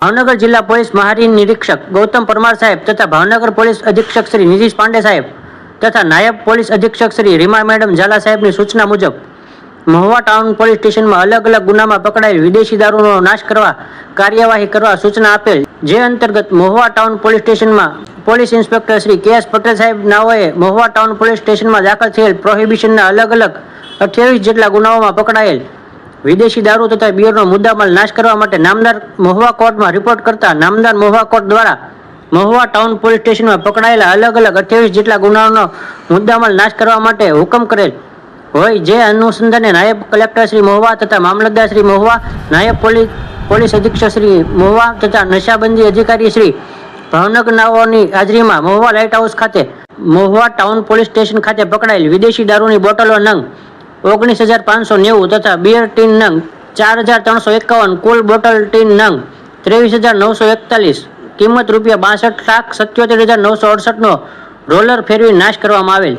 ભાવનગર જિલ્લા પોલીસ મહાનિરીક્ષક ગૌતમ પરમાર સાહેબ તથા ભાવનગર પોલીસ અધિક્ષક શ્રી નીતિશ પાંડે સાહેબ તથા નાયબ પોલીસ અધિક્ષક શ્રી રીમા મેડમ ઝાલા સાહેબની સૂચના મુજબ મહુવા ટાઉન પોલીસ સ્ટેશનમાં અલગ અલગ ગુનામાં પકડાયેલ વિદેશી દારૂનો નાશ કરવા કાર્યવાહી કરવા સૂચના આપેલ, જે અંતર્ગત મહુવા ટાઉન પોલીસ સ્ટેશનમાં પોલીસ ઇન્સ્પેક્ટર શ્રી કે.એસ. પટેલ સાહેબ નાઓએ મહુવા ટાઉન પોલીસ સ્ટેશનમાં દાખલ થયેલ પ્રોહિબિશનના અલગ અલગ 28 જેટલા ગુનાઓમાં પકડાયેલ વિદેશી દારૂ તથા બિયરનો મુદ્દામાલ નાશ કરવા માટે નામદાર મહુવા કોર્ટમાં રિપોર્ટ કરતા નામદાર મહુવા કોર્ટ દ્વારા મહુવા ટાઉન પોલીસ સ્ટેશનમાં પકડાયેલા અલગ અલગ 28 જેટલા ગુનાઓનો મુદ્દામાલ નાશ કરવા માટે હુકમ કરેલ હોય, જે અનુસંધાને નાયબ કલેક્ટર શ્રી મહુવા તથા મામલતદાર શ્રી મહુવા, નાયબ પોલીસ અધિક્ષક શ્રી મહુવા તથા નશાબંધી અધિકારી શ્રી ભાવનગર નાઓની હાજરીમાં મહુવા લાઇટ હાઉસ ખાતે મહુવા ટાઉન પોલીસ સ્ટેશન ખાતે પકડાયેલ વિદેશી દારૂની બોટલો નંગ 19,590 તથા બિયર ટીન નંગ 4,351, કુલ બોટલ ટીન નંગ 23,941, કિંમત ₹62,77,968 નો રોલર ફેરવી નાશ કરવામાં આવેલ.